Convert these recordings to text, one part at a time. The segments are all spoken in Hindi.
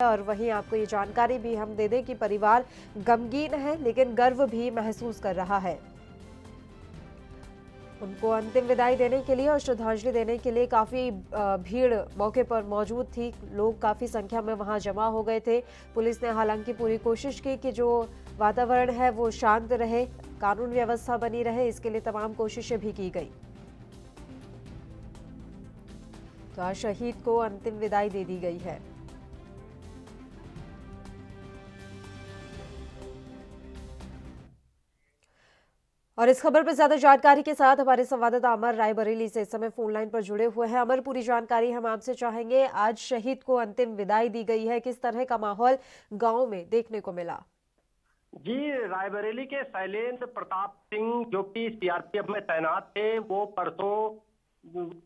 और वहीं आपको ये जानकारी भी हम दे दें कि परिवार गमगीन है लेकिन गर्व भी महसूस कर रहा है। उनको अंतिम विदाई देने के लिए और श्रद्धांजलि देने के लिए काफी भीड़ मौके पर मौजूद थी। लोग काफी संख्या में वहां जमा हो गए थे। पुलिस ने हालांकि पूरी कोशिश की कि जो वातावरण है वो शांत रहे, कानून व्यवस्था बनी रहे, इसके लिए तमाम कोशिशें भी की गई। तो आज शहीद को अंतिम विदाई दे दी गई है। और इस खबर पर ज्यादा जानकारी के साथ हमारे संवाददाता अमर रायबरेली से इस समय फोन लाइन पर जुड़े हुए हैं। अमर, पूरी जानकारी हम आपसे चाहेंगे। आज शहीद को अंतिम विदाई दी गई है, किस तरह का माहौल गांव में देखने को मिला? जी, रायबरेली के शैलेंद्र प्रताप सिंह जो कि सीआरपीएफ में तैनात थे, वो परसों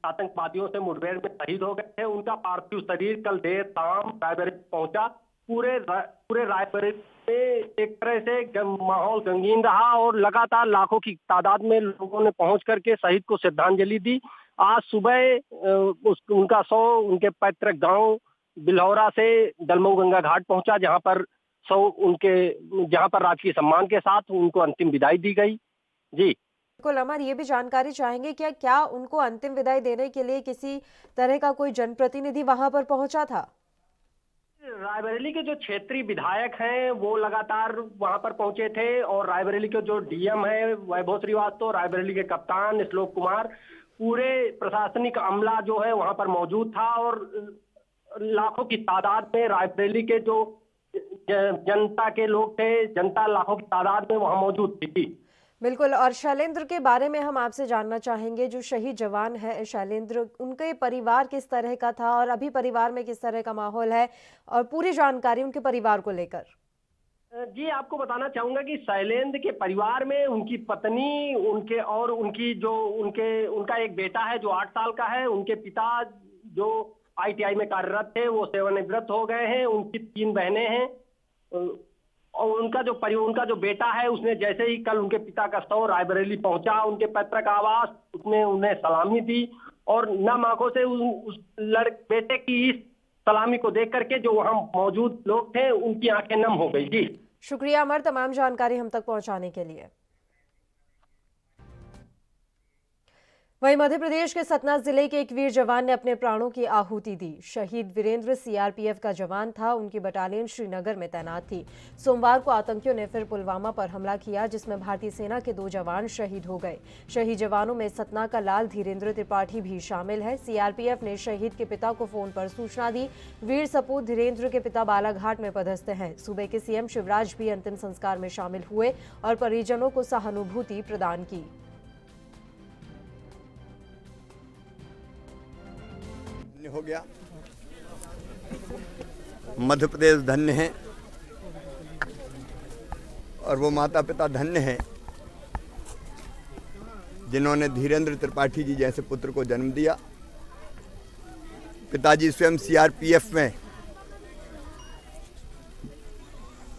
आतंकवादियों से मुठभेड़ में शहीद हो गए थे। उनका पार्थिव शरीर कल देर शाम रायबरेली पहुंचा। पूरे रायबरेली में एक तरह से माहौल गमगीन रहा और लगातार लाखों की तादाद में लोगों ने पहुंच करके शहीद को श्रद्धांजलि दी। आज सुबह उनका शव उनके पैतृक गांव बिलौरा से दलमऊ गंगा घाट पहुंचा, जहां पर राजकीय सम्मान के साथ उनको अंतिम विदाई दी गई। जी बिल्कुल अमर, ये भी जानकारी चाहेंगे क्या उनको अंतिम विदाई देने के लिए किसी तरह का कोई जनप्रतिनिधि वहां पर पहुंचा था? रायबरेली के जो क्षेत्रीय विधायक हैं वो लगातार वहां पर पहुंचे थे और रायबरेली के जो डीएम है वैभव श्रीवास्तव, रायबरेली के कप्तान श्लोक कुमार, पूरे प्रशासनिक अमला जो है वहां पर मौजूद था और लाखों की तादाद में रायबरेली के जो जनता के लोग थे, जनता लाखों की तादाद में वहां मौजूद थी। बिल्कुल, और शैलेंद्र के बारे में हम आपसे जानना चाहेंगे। जो शहीद जवान है शैलेंद्र, उनके परिवार किस तरह का था और अभी परिवार में किस तरह का माहौल है, और पूरी जानकारी उनके परिवार को लेकर। जी, आपको बताना चाहूंगा कि शैलेंद्र के परिवार में उनकी पत्नी, उनका एक बेटा है जो 8 साल का है। उनके पिता जो आईटीआई में कार्यरत थे वो सेवानिवृत्त हो गए हैं। उनकी 3 बहनें हैं और उनका जो बेटा है उसने जैसे ही कल उनके पिता का शव रायबरेली पहुंचा उनके पैतृक आवास, उसने उन्हें सलामी दी और नम आंखों से उस बेटे की इस सलामी को देख करके जो वहां मौजूद लोग थे उनकी आंखें नम हो गई। जी शुक्रिया अमर, तमाम जानकारी हम तक पहुंचाने के लिए। वहीं मध्य प्रदेश के सतना जिले के एक वीर जवान ने अपने प्राणों की आहुति दी। शहीद वीरेंद्र सीआरपीएफ का जवान था। उनकी बटालियन श्रीनगर में तैनात थी। सोमवार को आतंकियों ने फिर पुलवामा पर हमला किया, जिसमें भारतीय सेना के 2 जवान शहीद हो गए। शहीद जवानों में सतना का लाल धीरेन्द्र त्रिपाठी भी शामिल है। सीआरपीएफ ने शहीद के पिता को फोन पर सूचना दी। वीर सपूत धीरेन्द्र के पिता बालाघाट में पदस्थ हैं। सूबे के सीएम शिवराज भी अंतिम संस्कार में शामिल हुए और परिजनों को सहानुभूति प्रदान की। हो गया। मध्य प्रदेश धन्य है और वो माता पिता धन्य हैं जिन्होंने धीरेन्द्र त्रिपाठी जी जैसे पुत्र को जन्म दिया। पिताजी स्वयं सीआरपीएफ में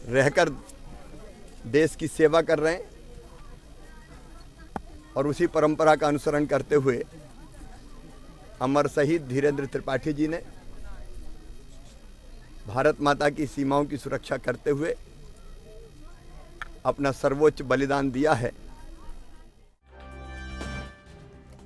रहकर देश की सेवा कर रहे हैं और उसी परंपरा का अनुसरण करते हुए अमर शहीद धीरेन्द्र त्रिपाठी जी ने भारत माता की सीमाओं की सुरक्षा करते हुए अपना सर्वोच्च बलिदान दिया है।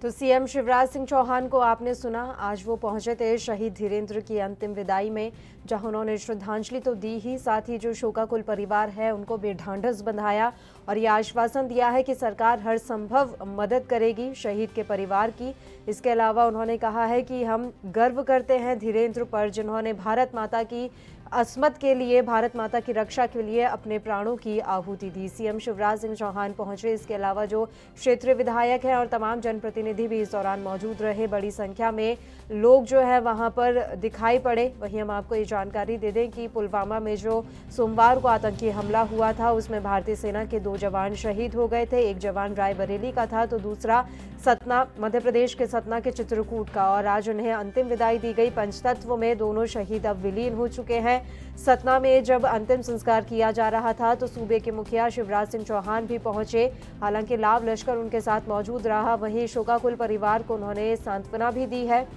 तो सीएम शिवराज सिंह चौहान को आपने सुना। आज वो पहुंचे थे शहीद धीरेन्द्र की अंतिम विदाई में, जहां उन्होंने श्रद्धांजलि तो दी ही, साथ ही जो शोकाकुल परिवार है उनको बेढांढस बंधाया और ये आश्वासन दिया है कि सरकार हर संभव मदद करेगी शहीद के परिवार की। इसके अलावा उन्होंने कहा है कि हम गर्व करते हैं धीरेन्द्र पर, जिन्होंने भारत माता की अस्मत के लिए, भारत माता की रक्षा के लिए अपने प्राणों की आहुति दी। सीएम शिवराज सिंह चौहान पहुंचे। इसके अलावा जो क्षेत्रीय विधायक हैं और तमाम जनप्रतिनिधि भी इस दौरान मौजूद रहे। बड़ी संख्या में लोग जो है वहां पर दिखाई पड़े। वहीं हम आपको ये जानकारी दे दें कि पुलवामा में जो सोमवार को आतंकी हमला हुआ था उसमें भारतीय सेना के 2 जवान शहीद हो गए थे। एक जवान रायबरेली का था तो दूसरा सतना, मध्य प्रदेश के सतना के चित्रकूट का, और आज उन्हें अंतिम विदाई दी गई। पंचतत्व में दोनों शहीद अब विलीन हो चुके हैं। सतना में जब अंतिम संस्कार किया जा रहा था तो सूबे के मुखिया शिवराज सिंह चौहान भी पहुंचे। हालांकि लाव लश्कर उनके साथ मौजूद रहा। वहीं शोकाकुल परिवार को उन्होंने सांत्वना भी दी है।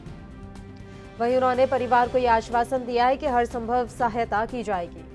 वहीं उन्होंने परिवार को यह आश्वासन दिया है कि हर संभव सहायता की जाएगी।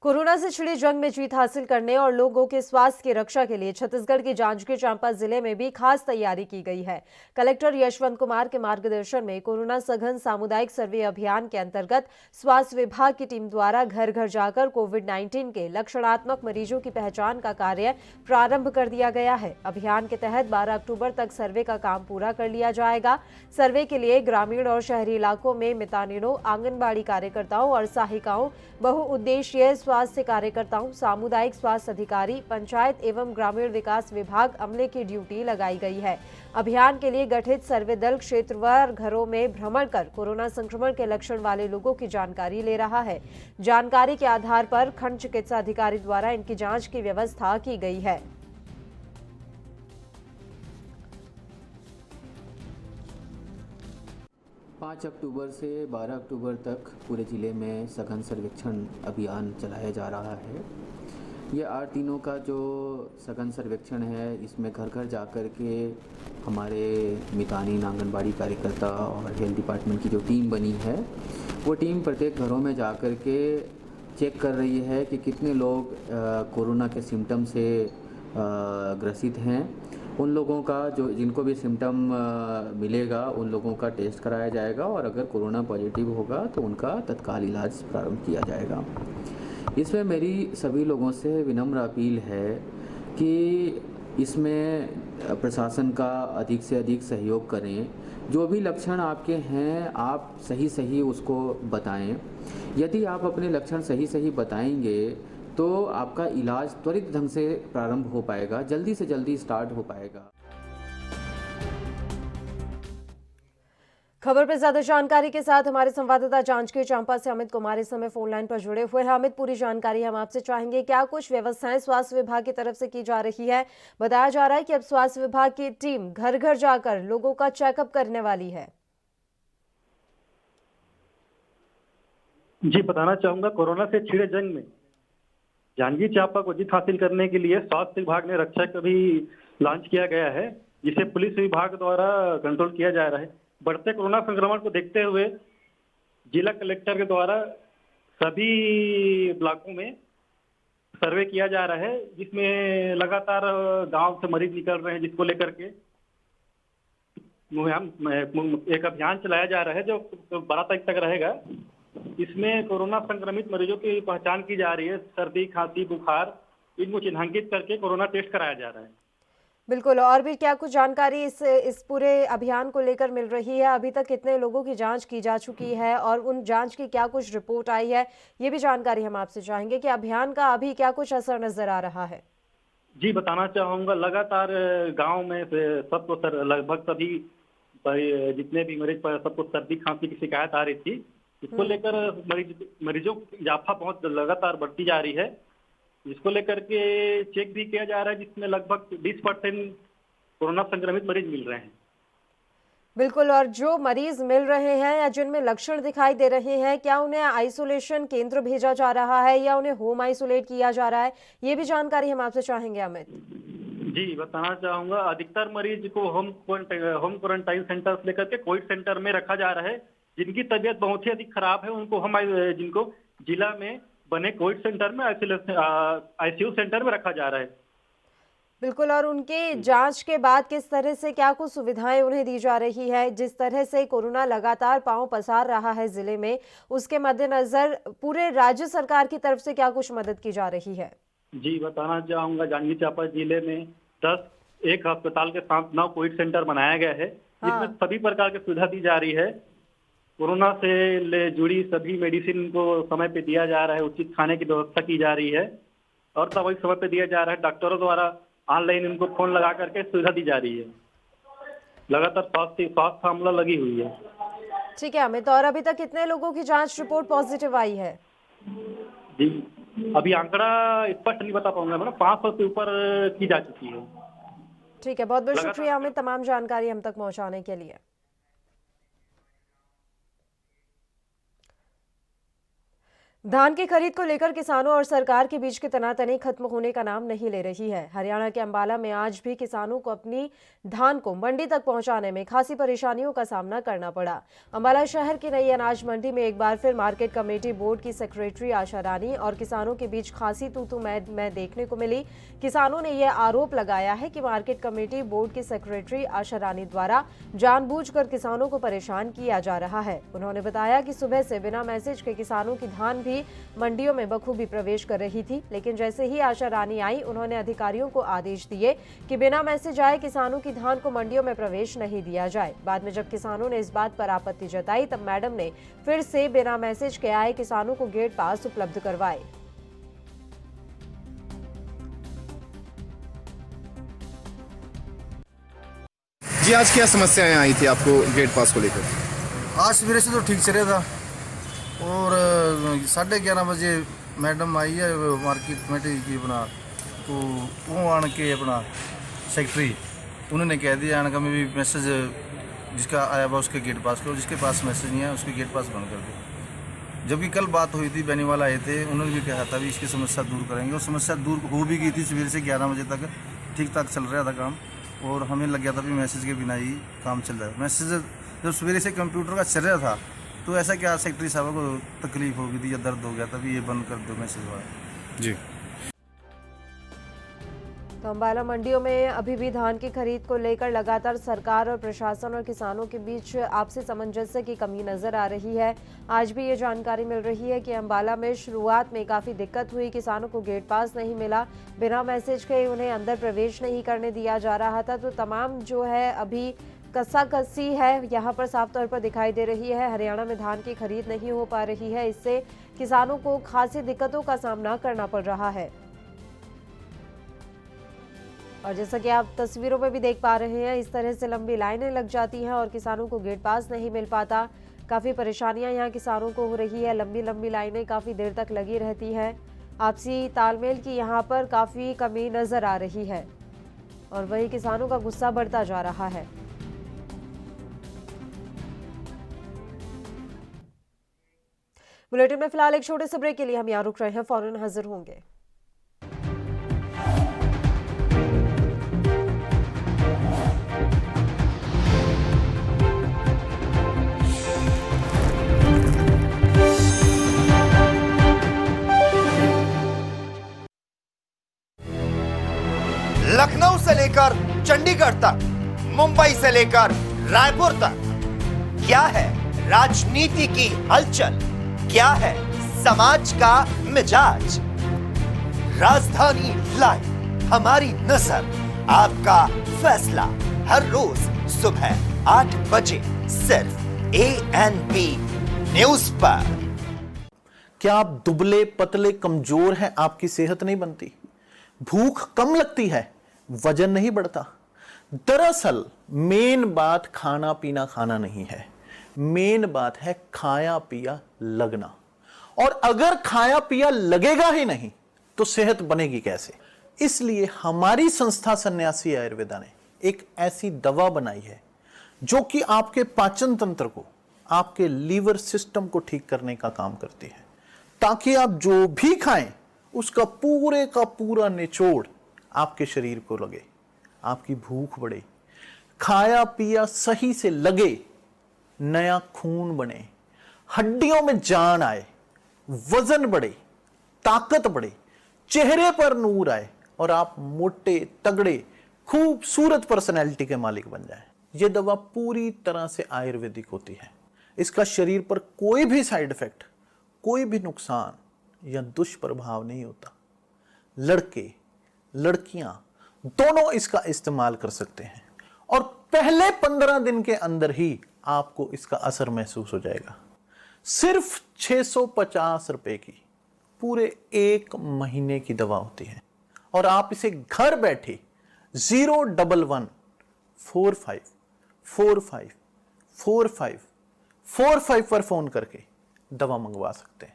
कोरोना से छिड़ी जंग में जीत हासिल करने और लोगों के स्वास्थ्य की रक्षा के लिए छत्तीसगढ़ के जांजगीर चांपा जिले में भी खास तैयारी की गई है। कलेक्टर यशवंत कुमार के मार्गदर्शन में कोरोना सघन सामुदायिक सर्वे अभियान के अंतर्गत स्वास्थ्य विभाग की टीम द्वारा घर घर जाकर कोविड-19 के लक्षणात्मक मरीजों की पहचान का कार्य प्रारंभ कर दिया गया है। अभियान के तहत 12 अक्टूबर तक सर्वे का काम पूरा कर लिया जाएगा। सर्वे के लिए ग्रामीण और शहरी इलाकों में मितानिनों, आंगनबाड़ी कार्यकर्ताओं और सहायिकाओं, बहुउद्देशीय स्वास्थ्य कार्यकर्ताओं, सामुदायिक स्वास्थ्य अधिकारी, पंचायत एवं ग्रामीण विकास विभाग अमले की ड्यूटी लगाई गई है। अभियान के लिए गठित सर्वे दल क्षेत्रवार घरों में भ्रमण कर कोरोना संक्रमण के लक्षण वाले लोगों की जानकारी ले रहा है। जानकारी के आधार पर खंड चिकित्सा अधिकारी द्वारा इनकी जांच की व्यवस्था की गई है। 5 अक्टूबर से 12 अक्टूबर तक पूरे ज़िले में सघन सर्वेक्षण अभियान चलाया जा रहा है। ये 8 दिनों का जो सघन सर्वेक्षण है, इसमें घर घर जाकर के हमारे मितानी, आंगनबाड़ी कार्यकर्ता और हेल्थ डिपार्टमेंट की जो टीम बनी है, वो टीम प्रत्येक घरों में जाकर के चेक कर रही है कि कितने लोग कोरोना के सिम्टम से ग्रसित हैं। उन लोगों का जिनको भी सिम्टम मिलेगा, उन लोगों का टेस्ट कराया जाएगा और अगर कोरोना पॉजिटिव होगा तो उनका तत्काल इलाज प्रारंभ किया जाएगा। इसमें मेरी सभी लोगों से विनम्र अपील है कि इसमें प्रशासन का अधिक से अधिक सहयोग करें। जो भी लक्षण आपके हैं, आप सही उसको बताएं। यदि आप अपने लक्षण सही बताएंगे तो आपका इलाज त्वरित ढंग से प्रारंभ हो पाएगा, जल्दी से जल्दी स्टार्ट हो पाएगा। खबर पर ज्यादा जानकारी के साथ हमारे संवाददाता जांजगीर चांपा से अमित कुमार इस समय फोन लाइन पर जुड़े हुए हैं। अमित, पूरी जानकारी हम आपसे चाहेंगे। क्या कुछ व्यवस्थाएं स्वास्थ्य विभाग की तरफ से की जा रही है? बताया जा रहा है कि अब स्वास्थ्य विभाग की टीम घर घर जाकर लोगों का चेकअप करने वाली है। जी, बताना चाहूंगा, कोरोना से छिड़े जंग में जांजगीर चांपा को जीत हासिल करने के लिए स्वास्थ्य विभाग ने रक्षक अभी लॉन्च किया गया है, जिसे पुलिस विभाग द्वारा कंट्रोल किया जा रहा है। बढ़ते कोरोना संक्रमण को देखते हुए जिला कलेक्टर के द्वारा सभी ब्लॉकों में सर्वे किया जा रहा है, जिसमें लगातार गांव से मरीज निकल रहे हैं, जिसको लेकर के एक अभियान चलाया जा रहा है जो 12 तारीख तक रहेगा। इसमें कोरोना संक्रमित मरीजों की पहचान की जा रही है। सर्दी, खांसी, बुखार, इनको चिन्हांकित करके कोरोना टेस्ट कराया जा रहा है। बिल्कुल, और भी क्या कुछ जानकारी इस पूरे अभियान को लेकर मिल रही है? अभी तक कितने लोगों की जांच की जा चुकी है और उन जांच की क्या कुछ रिपोर्ट आई है, ये भी जानकारी हम आपसे चाहेंगे कि अभियान का अभी क्या कुछ असर नजर आ रहा है। जी, बताना चाहूंगा, लगातार गांव में सबको लगभग सभी जितने भी मरीज पर सबको सर्दी खांसी की शिकायत आ रही थी। इसको लेकर मरीजों की इजाफा बहुत लगातार बढ़ती जा रही है, जिसको लेकर के चेक भी किया जा रहा है, जिसमें लगभग 20% कोरोना संक्रमित मरीज मिल रहे हैं। बिल्कुल, और जो मरीज मिल रहे हैं या जिनमें लक्षण दिखाई दे रहे हैं, क्या उन्हें आइसोलेशन केंद्र भेजा जा रहा है या उन्हें होम आइसोलेट किया जा रहा है, ये भी जानकारी हम आपसे चाहेंगे अमित। जी, बताना चाहूंगा, अधिकतर मरीज को होम क्वारंटाइन सेंटर से लेकर के कोविड सेंटर में रखा जा रहा है। जिनकी तबीयत बहुत ही अधिक खराब है, उनको जिनको जिला में बने कोविड सेंटर में आईसीयू सेंटर में रखा जा रहा है। बिल्कुल, और उनके जांच के बाद किस तरह से क्या कुछ सुविधाएं उन्हें दी जा रही है? जिस तरह से कोरोना लगातार पांव पसार रहा है जिले में, उसके मद्देनजर पूरे राज्य सरकार की तरफ से क्या कुछ मदद की जा रही है? जी, बताना चाहूंगा, जांजगीर चांपा जिले में एक अस्पताल के साथ 9 कोविड सेंटर बनाया गया है, जिसमें सभी प्रकार की सुविधा दी जा रही है। कोरोना से जुड़ी सभी मेडिसिन को समय पे दिया जा रहा है, उचित खाने की व्यवस्था की जा रही है और दवाई समय पे दिया जा रहा है। डॉक्टरों द्वारा ऑनलाइन उनको फोन लगा करके सुविधा दी जा रही है। लगातार स्वास्थ्य अमला लगी हुई है। ठीक है अमित, और अभी तक कितने लोगों की जांच रिपोर्ट पॉजिटिव आई है? जी, अभी आंकड़ा स्पष्ट नहीं बता पाऊंगा मैडम, 500 से ऊपर की जा चुकी है। ठीक है, बहुत बहुत शुक्रिया अमित तमाम जानकारी हम तक पहुंचाने के लिए। धान की खरीद को लेकर किसानों और सरकार के बीच की तनातनी खत्म होने का नाम नहीं ले रही है। हरियाणा के अंबाला में आज भी किसानों को अपनी धान को मंडी तक पहुंचाने में खासी परेशानियों का सामना करना पड़ा। अंबाला शहर की नई अनाज मंडी में एक बार फिर मार्केट कमेटी बोर्ड की सेक्रेटरी आशा रानी और किसानों के बीच खासी तू मैं देखने को मिली। किसानों ने यह आरोप लगाया है कि मार्केट कमेटी बोर्ड की सेक्रेटरी आशा रानी द्वारा जानबूझकर किसानों को परेशान किया जा रहा है। उन्होंने बताया कि सुबह से बिना मैसेज के किसानों की धान भी मंडियों में बखूबी प्रवेश कर रही थी, लेकिन जैसे ही आशा रानी आई उन्होंने अधिकारियों को आदेश दिए कि बिना मैसेज आए किसानों की धान को मंडियों में प्रवेश नहीं दिया जाए। बाद में जब किसानों ने इस बात पर आपत्ति जताई तब मैडम ने फिर से बिना मैसेज के आए किसानों को गेट पास उपलब्ध करवाए। जी आज क्या समस्याएं आई थी आपको गेट पास को लेकर? आज सवेरे से तो ठीक चल रहा था और 11:30 बजे मैडम आई है मार्केट कमेटी की अपना, तो वो आन के अपना सेक्रेटरी उन्होंने कह दिया आने का मैं भी मैसेज जिसका आया हुआ उसके गेट पास करो, जिसके पास मैसेज नहीं आया उसके गेट पास बंद कर दो। जबकि कल बात हुई थी, बेनीवाला आए थे, उन्होंने भी कहा था भी इसकी समस्या दूर करेंगे और समस्या दूर हो भी गई थी। सवेरे से 11 बजे तक ठीक ठाक चल रहा था काम और हमें लग गया था भी मैसेज के बिना ही काम चल रहा है। मैसेज जब सवेरे से कंप्यूटर का चल रहा था तो ऐसा क्या सेक्रेटरी साहब को तकलीफ हो गई थी या दर्द हो गया था भी ये बंद कर दो मैसेज वाला। जी तो अंबाला मंडियों में अभी भी धान की खरीद को लेकर लगातार सरकार और प्रशासन और किसानों के बीच आपसी सामंजस्य की कमी नजर आ रही है। आज भी ये जानकारी मिल रही है कि अंबाला में शुरुआत में काफी दिक्कत हुई, किसानों को गेट पास नहीं मिला, बिना मैसेज के उन्हें अंदर प्रवेश नहीं करने दिया जा रहा था। तो तमाम जो है अभी कस्साकस्सी है यहाँ पर साफ तौर पर दिखाई दे रही है। हरियाणा में धान की खरीद नहीं हो पा रही है, इससे किसानों को खासी दिक्कतों का सामना करना पड़ रहा है। और जैसा कि आप तस्वीरों में भी देख पा रहे हैं, इस तरह से लंबी लाइनें लग जाती हैं और किसानों को गेट पास नहीं मिल पाता। काफ़ी परेशानियां यहाँ किसानों को हो रही है, लंबी लंबी लाइनें काफ़ी देर तक लगी रहती हैं। आपसी तालमेल की यहाँ पर काफ़ी कमी नज़र आ रही है और वही किसानों का गुस्सा बढ़ता जा रहा है। बुलेटिन में फिलहाल एक छोटे से ब्रेक के लिए हम यहाँ रुक रहे हैं, फौरन हाजिर होंगे। लखनऊ से लेकर चंडीगढ़ तक, मुंबई से लेकर रायपुर तक, क्या है राजनीति की हलचल, क्या है समाज का मिजाज। राजधानी लाइव, हमारी नजर, आपका फैसला, हर रोज सुबह 8 बजे सिर्फ ANP न्यूज पर। क्या आप दुबले पतले कमजोर हैं, आपकी सेहत नहीं बनती, भूख कम लगती है, वजन नहीं बढ़ता? दरअसल मेन बात खाना पीना खाना नहीं है, मेन बात है खाया पिया लगना। और अगर खाया पिया लगेगा ही नहीं तो सेहत बनेगी कैसे? इसलिए हमारी संस्था सन्यासी आयुर्वेदा ने एक ऐसी दवा बनाई है जो कि आपके पाचन तंत्र को, आपके लीवर सिस्टम को ठीक करने का काम करती है, ताकि आप जो भी खाएं उसका पूरे का पूरा निचोड़ आपके शरीर को लगे, आपकी भूख बढ़े, खाया पिया सही से लगे, नया खून बने, हड्डियों में जान आए, वजन बढ़े, ताकत बढ़े, चेहरे पर नूर आए और आप मोटे तगड़े खूबसूरत पर्सनैलिटी के मालिक बन जाएं। यह दवा पूरी तरह से आयुर्वेदिक होती है। इसका शरीर पर कोई भी साइड इफेक्ट, कोई भी नुकसान या दुष्प्रभाव नहीं होता। लड़के लड़कियां दोनों इसका इस्तेमाल कर सकते हैं और पहले 15 दिन के अंदर ही आपको इसका असर महसूस हो जाएगा। सिर्फ 650 रुपए की पूरे 1 महीने की दवा होती है और आप इसे घर बैठे 011 45 45 45 45 पर फोन करके दवा मंगवा सकते हैं।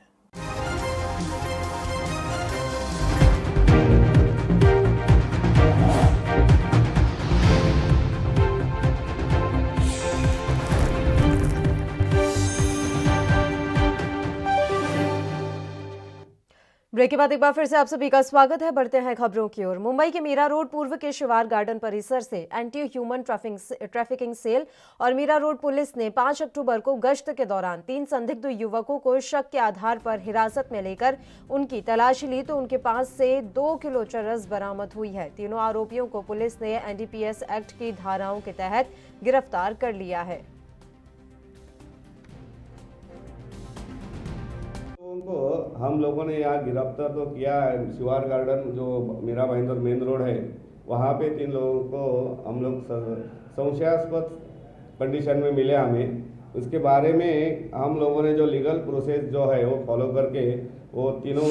ब्रेक के बाद एक बार फिर से आप सभी का स्वागत है। बढ़ते हैं खबरों की ओर। मुंबई के मीरा रोड पूर्व के शिवार गार्डन परिसर से एंटी ह्यूमन ट्रैफिकिंग सेल और मीरा रोड पुलिस ने 5 अक्टूबर को गश्त के दौरान 3 संदिग्ध युवकों को शक के आधार पर हिरासत में लेकर उनकी तलाशी ली तो उनके पास से 2 किलो चरस बरामद हुई है। तीनों आरोपियों को पुलिस ने एनडीपीएस एक्ट की धाराओं के तहत गिरफ्तार कर लिया है। को हम लोगों ने यहाँ गिरफ्तार तो किया है। शिवार गार्डन जो मीरा भाईंदर मेन रोड है वहाँ पे 3 लोगों को हम लोग संशयास्पद कंडीशन में मिले हमें। उसके बारे में हम लोगों ने जो लीगल प्रोसेस जो है वो फॉलो करके वो तीनों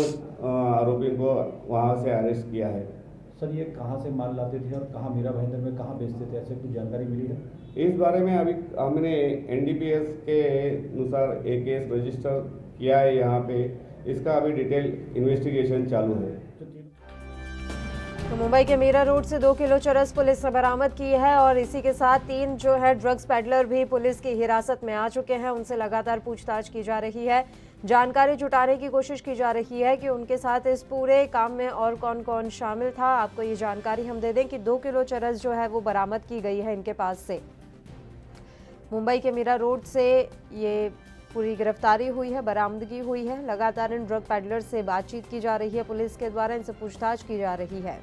आरोपियों को वहाँ से अरेस्ट किया है। सर ये कहाँ से माल लाते थे और कहाँ मीरा भाईंदर में कहाँ बेचते थे, ऐसे कुछ जानकारी मिली है? इस बारे में अभी हमने एनडीपीएस के अनुसार एक केस रजिस्टर किया है यहाँ पे। इसका अभी डिटेल इन्वेस्टिगेशन चालू है। तो मुंबई के मीरा रोड से 2 किलो चरस पुलिस ने बरामद की है और इसी के साथ 3 जो है ड्रग्स पेडलर भी पुलिस की हिरासत में आ चुके हैं। उनसे लगातार पूछताछ की जा रही है, जानकारी जुटाने की कोशिश की जा रही है कि उनके साथ इस पूरे काम में और कौन कौन शामिल था। आपको ये जानकारी हम दे दें कि 2 किलो चरस जो है वो बरामद की गई है इनके पास से। मुंबई के मीरा रोड से ये पूरी गिरफ्तारी हुई है, बरामदगी हुई है। लगातार इन ड्रग पेडलर से बातचीत की जा रही है पुलिस के द्वारा, इनसे पूछताछ की जा रही है।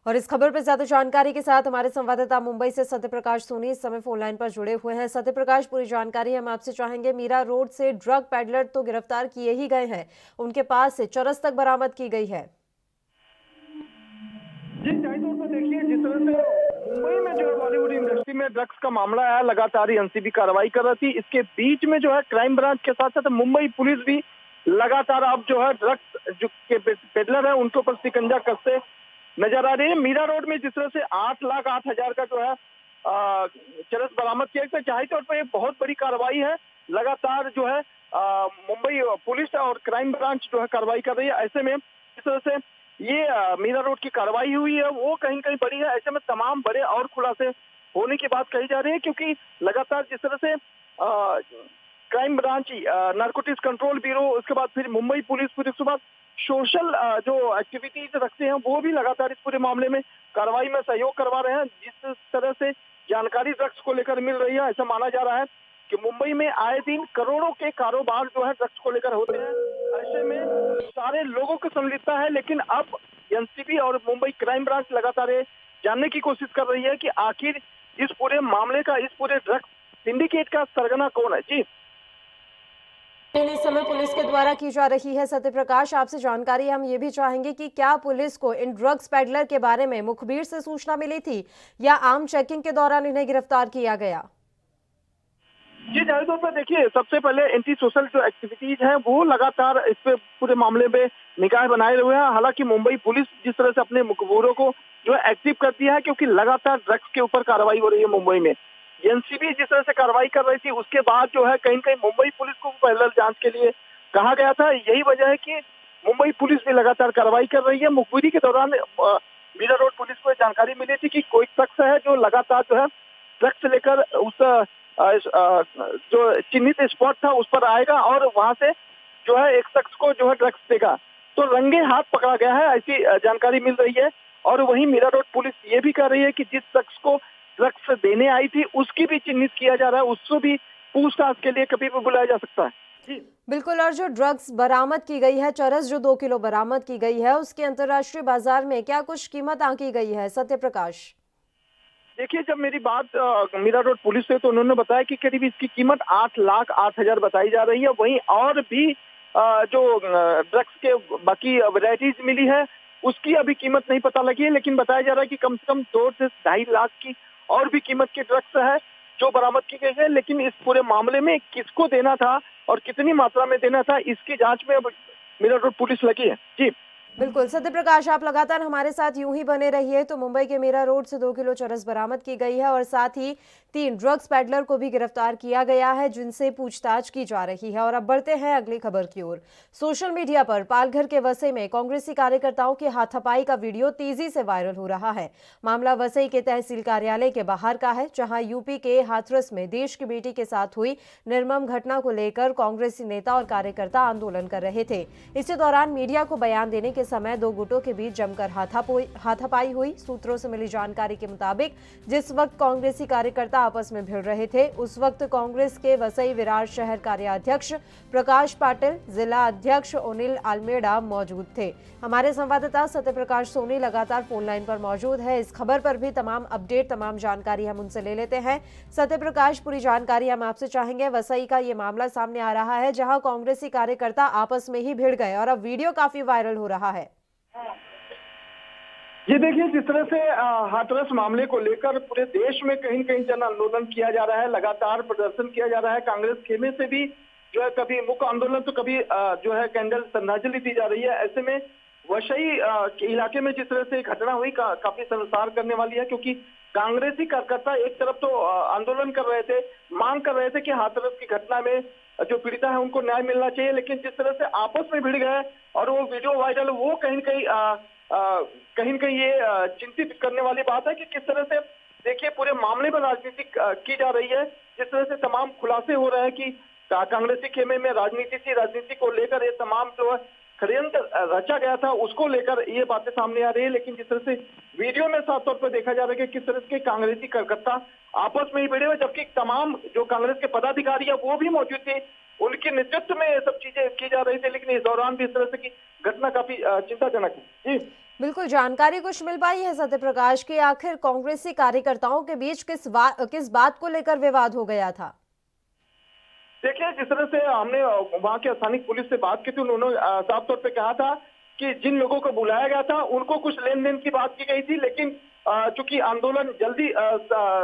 और इस खबर पर ज्यादा जानकारी के साथ हमारे संवाददाता मुंबई से सत्यप्रकाश सोनी इस समय फोन लाइन पर जुड़े हुए हैं। सत्यप्रकाश, पूरी जानकारी हम आपसे चाहेंगे। मीरा रोड से ड्रग पेडलर तो गिरफ्तार किए ही गए हैं, उनके पास से चरस तक बरामद की गई है। जी, जाहिर तौर पर देखिए जिस तरह से मुंबई में जो है बॉलीवुड इंडस्ट्री में ड्रग्स का मामला आया, लगातार एनसीबी कार्रवाई कर रही थी। इसके बीच में जो है क्राइम ब्रांच के साथ साथ मुंबई पुलिस भी लगातार अब जो है ड्रग्स जो के पेडलर है उनके ऊपर शिकंजा कसते नजर आ रही है। मीरा रोड में जिस तरह से 8,08,000 का जो है चरस बरामद किया गया, जाहिर तौर पर एक बहुत बड़ी कार्रवाई है। लगातार जो है मुंबई पुलिस और क्राइम ब्रांच जो है कार्रवाई कर रही है। ऐसे में जिस तरह से ये मीरा रोड की कार्रवाई हुई है वो कहीं कहीं बड़ी है। ऐसे में तमाम बड़े और खुलासे होने की बात कही जा रही है, क्योंकि लगातार जिस तरह से crime branch, narcotics control bureau, उसके बाद फिर मुंबई पुलिस, फिर उसके बाद सोशल जो एक्टिविटीज रखते हैं वो भी लगातार इस पूरे मामले में कार्रवाई में सहयोग करवा रहे हैं। जिस तरह से जानकारी ड्रग्स को लेकर मिल रही है, ऐसा माना जा रहा है कि मुंबई में आए दिन करोड़ों के कारोबार जो है ड्रग्स को लेकर होते हैं। ऐसे में सारे लोगों की संलिप्तता है, लेकिन अब एनसीबी और मुंबई क्राइम ब्रांच लगातार जानने की कोशिश कर रही है कि आखिर इस पूरे मामले का, इस पूरे ड्रग्स सिंडिकेट का सरगना कौन है। जी, इस समय पुलिस के द्वारा की जा रही है। सत्यप्रकाश, आपसे जानकारी हम ये भी चाहेंगे कि क्या पुलिस को इन ड्रग्स पेडलर के बारे में मुखबिर से सूचना मिली थी या आम चेकिंग के दौरान इन्हें गिरफ्तार किया गया? जी, जाहिर तौर पर देखिए सबसे पहले एंटी सोशल जो एक्टिविटीज हैं वो लगातार इस पे पूरे मामले में निगाह बनाए हुए हैं। हालांकि मुंबई पुलिस जिस तरह से अपने मुखबिरों को जो है एक्टिव कर दिया है, क्योंकि लगातार ड्रग्स के ऊपर कार्रवाई हो रही है मुंबई में। एनसीबी जिस तरह से कार्रवाई कर रही थी उसके बाद जो है कहीं कहीं मुंबई पुलिस को पैरेलल जांच के लिए कहा गया था। यही वजह है कि मुंबई पुलिस भी लगातार कार्रवाई कर रही है। मुखबिरी के दौरान मीरा रोड पुलिस को जानकारी मिली थी कि कोई शख्स है जो लगातार जो है ड्रग्स लेकर उस जो चिन्हित स्पॉट था उस पर आएगा और वहां से जो है एक शख्स को जो है ड्रग्स देगा। तो रंगे हाथ पकड़ा गया है, ऐसी जानकारी मिल रही है। और वहीं मीरा रोड पुलिस ये भी कर रही है कि जिस शख्स को ड्रग्स देने आई थी उसकी भी चिन्हित किया जा रहा है, उसको भी पूछताछ के लिए कभी भी बुलाया जा सकता है। बिल्कुल। और जो ड्रग्स बरामद की गई है, चरस जो 2 किलो बरामद की गई है, उसकी अंतर्राष्ट्रीय बाजार में क्या कुछ कीमत आंकी गई है? सत्यप्रकाश, देखिए जब मेरी बात मीरा रोड पुलिस से तो उन्होंने बताया कि करीब इसकी कीमत 8,08,000 बताई जा रही है। वहीं और भी जो ड्रग्स के बाकी वैरायटीज मिली है उसकी अभी कीमत नहीं पता लगी है, लेकिन बताया जा रहा है कि कम से कम 2 से 2.5 लाख की और भी कीमत के ड्रग्स है जो बरामद की गई है। लेकिन इस पूरे मामले में किसको देना था और कितनी मात्रा में देना था, इसकी जांच में अब मीरा रोड पुलिस लगी है। जी, बिल्कुल सत्य प्रकाश, आप लगातार हमारे साथ यूं ही बने रहिए। तो मुंबई के मीरा रोड से 2 किलो चरस बरामद की गई है और साथ ही 3 ड्रग्स पेडलर को भी गिरफ्तार किया गया है, जिनसे पूछताछ की जा रही है। और अब बढ़ते हैं अगली खबर की ओर। सोशल मीडिया पर पालघर के वसई में कांग्रेसी कार्यकर्ताओं के हाथापाई का वीडियो तेजी से वायरल हो रहा है। मामला वसई के तहसील कार्यालय के बाहर का है, जहां यूपी के हाथरस में देश की बेटी के साथ हुई निर्मम घटना को लेकर कांग्रेसी नेता और कार्यकर्ता आंदोलन कर रहे थे। इसी दौरान मीडिया को बयान देने के समय 2 गुटों के बीच जमकर हाथापाई हुई। सूत्रों से मिली जानकारी के मुताबिक जिस वक्त कांग्रेसी कार्यकर्ता आपस में भिड़ रहे थे, उस वक्त कांग्रेस के वसई विरार शहर कार्याध्यक्ष प्रकाश पाटिल, जिला अध्यक्ष अनिल आलमेड़ा मौजूद थे। हमारे संवाददाता सत्य प्रकाश सोनी लगातार फोन लाइन पर मौजूद है। इस खबर पर भी तमाम अपडेट, तमाम जानकारी हम उनसे ले लेते हैं। सत्य प्रकाश, पूरी जानकारी हम आपसे चाहेंगे। वसई का ये मामला सामने आ रहा है, जहां कांग्रेसी कार्यकर्ता आपस में ही भिड़ गए और अब वीडियो काफी वायरल हो रहा है। ये देखिए, जिस तरह से हाथरस मामले को लेकर पूरे देश में कहीं न कहीं जन आंदोलन किया जा रहा है, लगातार प्रदर्शन किया जा रहा है। कांग्रेस खेमे से भी जो है कभी मुख्य आंदोलन तो कभी जो है कैंडल श्रद्धांजलि दी जा रही है। ऐसे में वसई के इलाके में जिस तरह से घटना हुई काफी शर्मसार करने वाली है, क्योंकि कांग्रेसी कार्यकर्ता एक तरफ तो आंदोलन कर रहे थे, मांग कर रहे थे कि हाथरस की घटना में जो पीड़िता है उनको न्याय मिलना चाहिए, लेकिन जिस तरह से आपस में भिड़ गए और वो वीडियो वायरल, वो कहीं न कहीं ये चिंतित करने वाली बात है कि किस तरह से देखिए पूरे मामले में राजनीति की जा रही है। जिस तरह से तमाम खुलासे हो रहे हैं कि कांग्रेसी खेमे में राजनीति को लेकर ये तमाम जो है षड्यंत्र रचा गया था, उसको लेकर ये बातें सामने आ रही है। लेकिन जिस तरह से वीडियो में साफ तौर पर देखा जा रहा है कि किस तरह के कांग्रेसी कार्यकर्ता आपस में ही भिड़े हुए, जबकि तमाम जो कांग्रेस के पदाधिकारी है वो भी मौजूद थे, उनके नेतृत्व में ये सब चीजें की जा रही थी। लेकिन इस दौरान भी इस तरह से की घटना काफी चिंताजनक है। जी बिल्कुल, जानकारी कुछ मिल पाई है सत्य प्रकाश की, आखिर कांग्रेसी कार्यकर्ताओं के बीच किस बात को लेकर विवाद हो गया था? देखिए, जिस तरह से हमने वहाँ के स्थानीय पुलिस से बात की थी, उन्होंने साफ तौर पे कहा था कि जिन लोगों को बुलाया गया था उनको कुछ लेन देन की बात की गई थी, लेकिन चूंकि आंदोलन जल्दी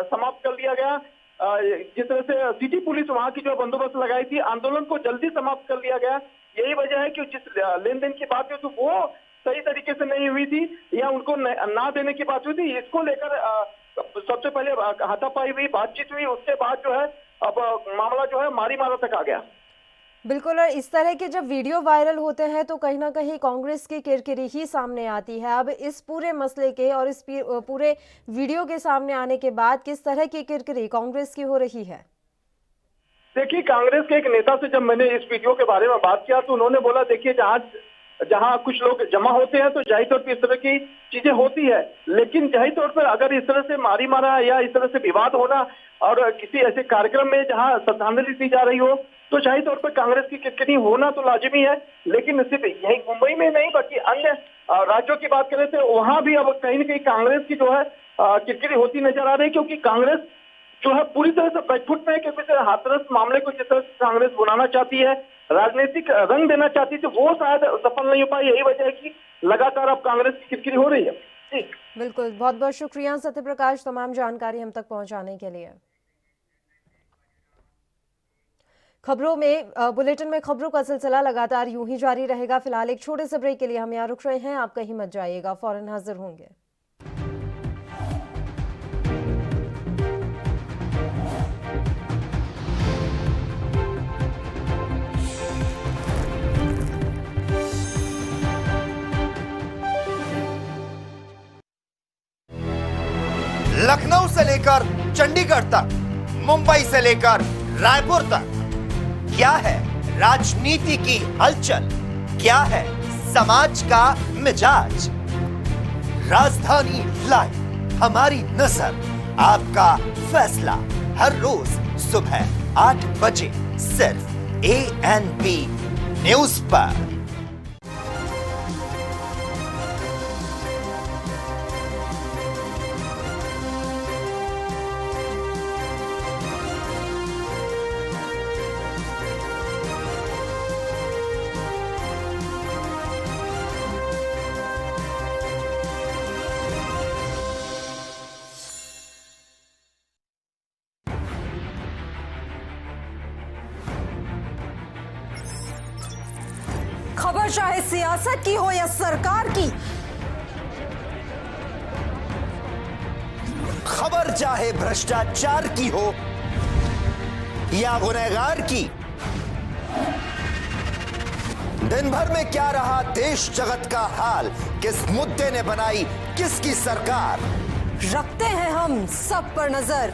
समाप्त कर दिया गया, जिस तरह से सिटी पुलिस वहाँ की जो बंदोबस्त लगाई थी, आंदोलन को जल्दी समाप्त कर दिया गया। यही वजह है कि जिस लेन देन की बात हुई थी वो सही तरीके से नहीं हुई थी या उनको ना देने की बात हुई थी। इसको लेकर सबसे पहले हाथापाई हुई, बातचीत हुई, उसके बाद जो है अब मामला जो है मारा तक आ गया। बिल्कुल, और इस तरह के जब वीडियो वायरल होते हैं तो कहीं ना कहीं कांग्रेस की किरकिरी ही सामने आती है। अब इस पूरे मसले के और इस पूरे वीडियो के सामने आने के बाद किस तरह की किरकिरी कांग्रेस की हो रही है? देखिए, कांग्रेस के एक नेता से जब मैंने इस वीडियो के बारे में बात किया तो उन्होंने बोला, देखिए जहां कुछ लोग जमा होते हैं तो जाहिर तौर पर इस तरह की चीजें होती है, लेकिन जाहिर तौर पर अगर इस तरह से मारा या इस तरह से विवाद होना और किसी ऐसे कार्यक्रम में जहां श्रद्धांजलि दी जा रही हो तो जाहिर तौर पर कांग्रेस की किरकिरी होना तो लाजिमी है। लेकिन सिर्फ यही मुंबई में नहीं बल्कि अन्य राज्यों की बात करें तो वहां भी अब कहीं न कहीं कांग्रेस की जो है किरकिरी होती नजर आ रही है, क्योंकि कांग्रेस जो है पूरी तरह से बैकफुट में है, क्योंकि हाथरस मामले को जिस तरह से कांग्रेस बुलाना चाहती है, राजनीतिक रंग देना चाहती थी, वो शायद सफल नहीं हो पाई। यही वजह है कि लगातार अब कांग्रेस की किरकिरी हो रही है। बिल्कुल, बहुत बहुत शुक्रिया सत्य प्रकाश तमाम जानकारी हम तक पहुंचाने के लिए। खबरों में बुलेटिन में खबरों का सिलसिला लगातार यूं ही जारी रहेगा। फिलहाल एक छोटे से ब्रेक के लिए हम यहाँ रुक रहे हैं, आप कहीं मत जाइएगा, फौरन हाजिर होंगे। लखनऊ से लेकर चंडीगढ़ तक, मुंबई से लेकर रायपुर तक, क्या है राजनीति की हलचल, क्या है समाज का मिजाज। राजधानी लाइव, हमारी नजर, आपका फैसला, हर रोज सुबह 8 बजे सिर्फ ANP न्यूज पर। खबर चाहे सियासत की हो या सरकार की, खबर चाहे भ्रष्टाचार की हो या गुनहगार की, दिन भर में क्या रहा देश जगत का हाल, किस मुद्दे ने बनाई किसकी सरकार, रखते हैं हम सब पर नजर,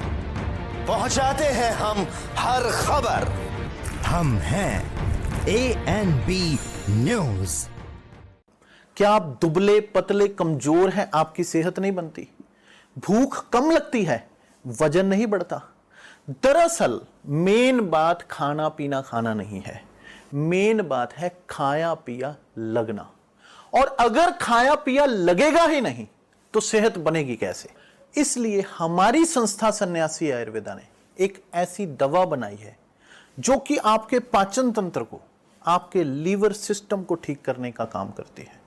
पहुंचाते हैं हम हर खबर। हम हैं ANB न्यूज। क्या आप दुबले पतले कमजोर हैं, आपकी सेहत नहीं बनती, भूख कम लगती है, वजन नहीं बढ़ता? दरअसल मेन बात खाना पीना खाना नहीं है, मेन बात है खाया पिया लगना। और अगर खाया पिया लगेगा ही नहीं तो सेहत बनेगी कैसे? इसलिए हमारी संस्था सन्यासी आयुर्वेदा ने एक ऐसी दवा बनाई है जो कि आपके पाचन तंत्र को, आपके लीवर सिस्टम को ठीक करने का काम करती है,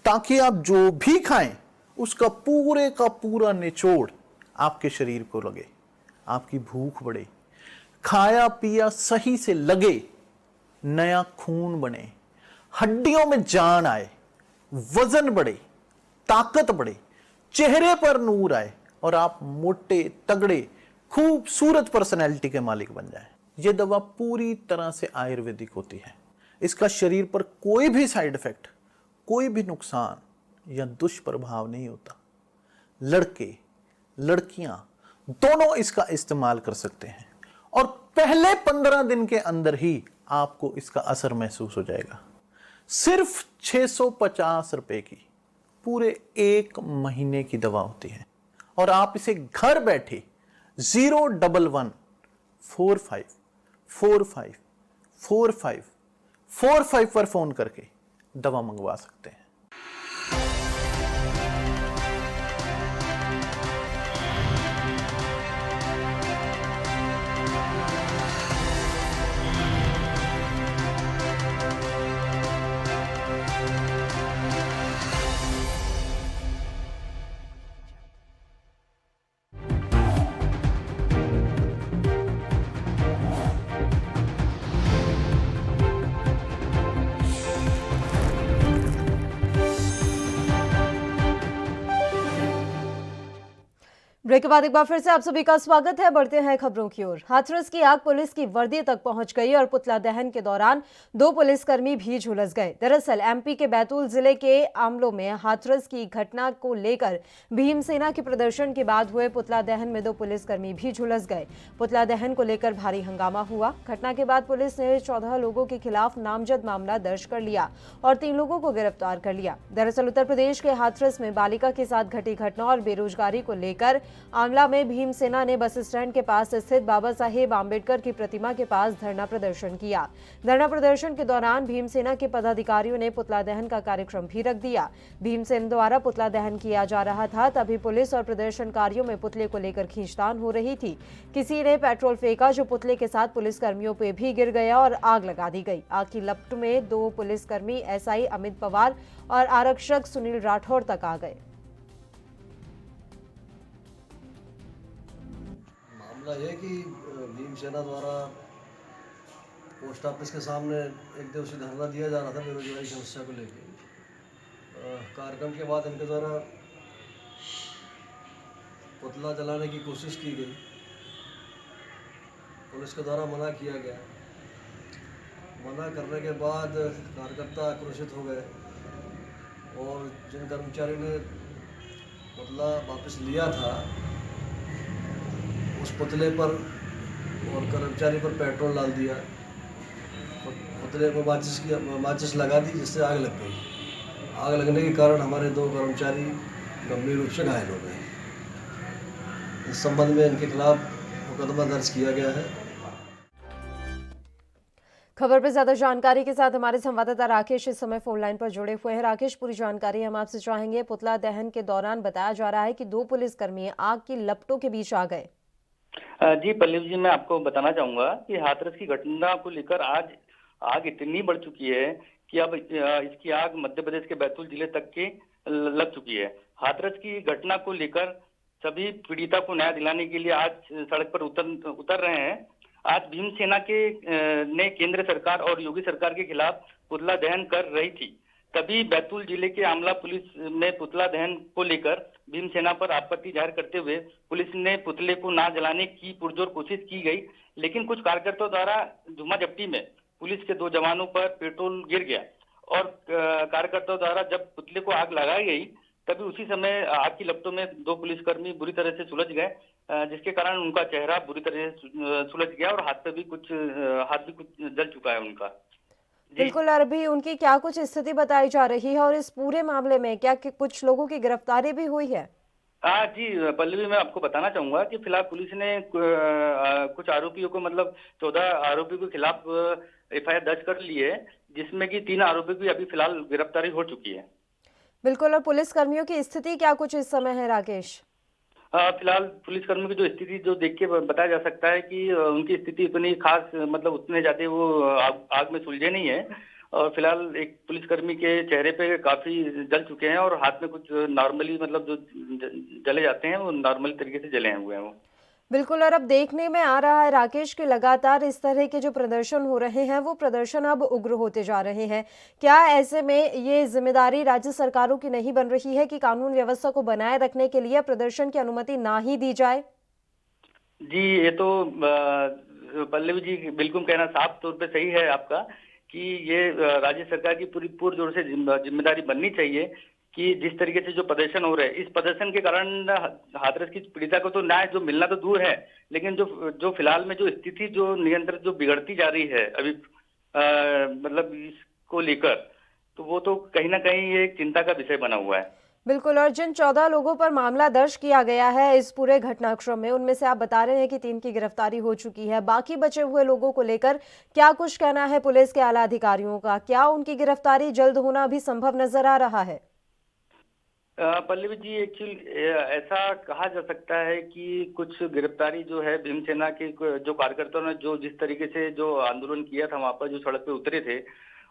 ताकि आप जो भी खाएं उसका पूरे का पूरा निचोड़ आपके शरीर को लगे, आपकी भूख बढ़े, खाया पिया सही से लगे, नया खून बने, हड्डियों में जान आए, वजन बढ़े, ताकत बढ़े, चेहरे पर नूर आए और आप मोटे तगड़े खूबसूरत पर्सनैलिटी के मालिक बन जाएं। यह दवा पूरी तरह से आयुर्वेदिक होती है। इसका शरीर पर कोई भी साइड इफेक्ट, कोई भी नुकसान या दुष्प्रभाव नहीं होता। लड़के लड़कियां दोनों इसका इस्तेमाल कर सकते हैं और पहले 15 दिन के अंदर ही आपको इसका असर महसूस हो जाएगा। सिर्फ 650 रुपए की पूरे 1 महीने की दवा होती है और आप इसे घर बैठे 01145454545 पर फोन करके दवा मंगवा सकते हैं। ब्रेक के बाद एक बार फिर से आप सभी का स्वागत है। बढ़ते हैं खबरों की ओर। हाथरस की आग पुलिस की वर्दी तक पहुंच गई और पुतला दहन के दौरान 2 पुलिसकर्मी भी झुलस गए। दरअसल एमपी के बैतूल जिले के आमलों में हाथरस की घटना को लेकर भीमसेना के प्रदर्शन के बाद हुए पुतला दहन में 2 पुलिसकर्मी भी झुलस गए। पुतला दहन को लेकर भारी हंगामा हुआ। घटना के बाद पुलिस ने 14 लोगों के खिलाफ नामजद मामला दर्ज कर लिया और 3 लोगों को गिरफ्तार कर लिया। दरअसल उत्तर प्रदेश के हाथरस में बालिका के साथ घटी घटना और बेरोजगारी को लेकर आंवला में भीमसेना ने बस स्टैंड के पास स्थित बाबा साहेब आंबेडकर की प्रतिमा के पास धरना प्रदर्शन किया। धरना प्रदर्शन के दौरान भीमसेना के पदाधिकारियों ने पुतला दहन का कार्यक्रम भी रख दिया। भीमसेना द्वारा पुतला दहन किया जा रहा था, तभी पुलिस और प्रदर्शनकारियों में पुतले को लेकर खींचतान हो रही थी। किसी ने पेट्रोल फेंका जो पुतले के साथ पुलिसकर्मियों पे भी गिर गया और आग लगा दी गई। आग की लपट में 2 पुलिसकर्मी एसआई अमित पवार और आरक्षक सुनील राठौर तक आ गए। मामला यह कि भीमसेना द्वारा पोस्ट ऑफिस के सामने एक दिवसीय धरना दिया जा रहा था बेरोजगारी समस्या को लेकर। कार्यक्रम के बाद इनके द्वारा पुतला जलाने की कोशिश की गई। पुलिस के द्वारा मना किया गया। मना करने के बाद कार्यकर्ता आक्रोशित हो गए और जिन कर्मचारी ने पुतला वापस लिया था उस पुतले पर और कर्मचारी पर पेट्रोल डाल दिया। पुतले पर माचिस लगा दी, जिससे आग लग गई। आग लगने के कारण हमारे 2 कर्मचारी गंभीर रूप से घायल हो गए। इस संबंध में इनके खिलाफ मुकदमा दर्ज किया गया है। खबर पर ज्यादा जानकारी के साथ हमारे संवाददाता राकेश इस समय फोन लाइन पर जुड़े हुए हैं। राकेश, पूरी जानकारी हम आपसे चाहेंगे। पुतला दहन के दौरान बताया जा रहा है कि 2 पुलिसकर्मी आग की लपटों के बीच आ गए। जी पल्लव जी, मैं आपको बताना चाहूंगा कि हाथरस की घटना को लेकर आज आग इतनी बढ़ चुकी है कि अब इसकी आग मध्य प्रदेश के बैतूल जिले तक के लग चुकी है। हाथरस की घटना को लेकर सभी पीड़िता को न्याय दिलाने के लिए आज सड़क पर उतर रहे हैं आज भीमसेना के ने केंद्र सरकार और योगी सरकार के खिलाफ पुतला दहन कर रही थी। तभी बैतूल जिले के आमला पुलिस में पुतला दहन को लेकर भीमसेना पर आपत्ति जाहिर करते हुए पुलिस ने पुतले को ना जलाने की पुरजोर कोशिश की गई, लेकिन कुछ कार्यकर्ताओं द्वारा धुमाझपटी में पुलिस के 2 जवानों पर पेट्रोल गिर गया और कार्यकर्ताओं द्वारा जब पुतले को आग लगाई गई तभी उसी समय आग की लपटों में 2 पुलिसकर्मी बुरी तरह से सुलझ गए, जिसके कारण उनका चेहरा बुरी तरह से सुलझ गया और हाथ भी कुछ जल चुका है उनका। बिल्कुल, और अभी उनकी क्या कुछ स्थिति बताई जा रही है और इस पूरे मामले में क्या कुछ लोगों की गिरफ्तारी भी हुई है? जी पल्लवी, मैं आपको बताना चाहूंगा कि फिलहाल पुलिस ने कुछ आरोपियों को, मतलब 14 आरोपियों के खिलाफ FIR दर्ज कर ली है, जिसमें कि 3 आरोपियों की अभी फिलहाल गिरफ्तारी हो चुकी है। बिल्कुल, और पुलिस कर्मियों की स्थिति क्या कुछ इस समय है राकेश? फिलहाल पुलिसकर्मियों की जो स्थिति जो देख के बताया जा सकता है कि उनकी स्थिति इतनी खास, मतलब उतने ज्यादा वो आग में सुलझे नहीं है और फिलहाल एक पुलिसकर्मी के चेहरे पे काफी जल चुके हैं और हाथ में कुछ नॉर्मली, मतलब जो जले जाते हैं वो नॉर्मल तरीके से जले हुए हैं वो। बिल्कुल, और अब देखने में आ रहा है राकेश कि लगातार इस तरह के जो प्रदर्शन हो रहे हैं वो प्रदर्शन अब उग्र होते जा रहे हैं। क्या ऐसे में ये जिम्मेदारी राज्य सरकारों की नहीं बन रही है कि कानून व्यवस्था को बनाए रखने के लिए प्रदर्शन की अनुमति ना ही दी जाए? जी, ये तो पल्लवी जी बिल्कुल कहना साफ तौर पे सही है आपका कि ये राज्य सरकार की पूरी पुरजोर से जिम्मेदारी बननी चाहिए कि जिस तरीके से जो प्रदर्शन हो रहे हैं, इस प्रदर्शन के कारण हाथरस की पीड़िता को तो न्याय जो मिलना तो दूर है, लेकिन जो फिलहाल में जो स्थिति जो निरंतर जो बिगड़ती जा रही है अभी मतलब इसको लेकर, तो वो तो कहीं ना कहीं ये चिंता का विषय बना हुआ है। बिल्कुल, और जिन 14 लोगों पर मामला दर्ज किया गया है इस पूरे घटनाक्रम में, उनमें से आप बता रहे हैं कि 3 की गिरफ्तारी हो चुकी है। बाकी बचे हुए लोगों को लेकर क्या कुछ कहना है पुलिस के आला अधिकारियों का? क्या उनकी गिरफ्तारी जल्द होना भी संभव नजर आ रहा है? पल्लवी जी, एक्चुअली ऐसा कहा जा सकता है कि कुछ गिरफ्तारी जो है भीमसेना के जो कार्यकर्ताओं ने जो जिस तरीके से जो आंदोलन किया था, वहां पर जो सड़क पे उतरे थे,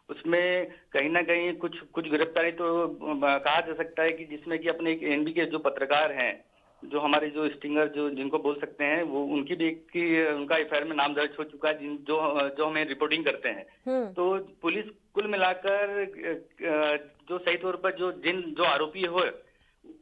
उसमें कहीं ना कहीं कुछ गिरफ्तारी तो कहा जा सकता है कि जिसमें कि अपने एक एनबी के जो पत्रकार हैं, जो हमारे जो स्टिंगर जो जिनको बोल सकते हैं, वो उनकी भी उनका FIR में नाम दर्ज हो चुका है, जो हमें रिपोर्टिंग करते हैं। तो पुलिस कुल मिलाकर जो सही तौर पर जो आरोपी हो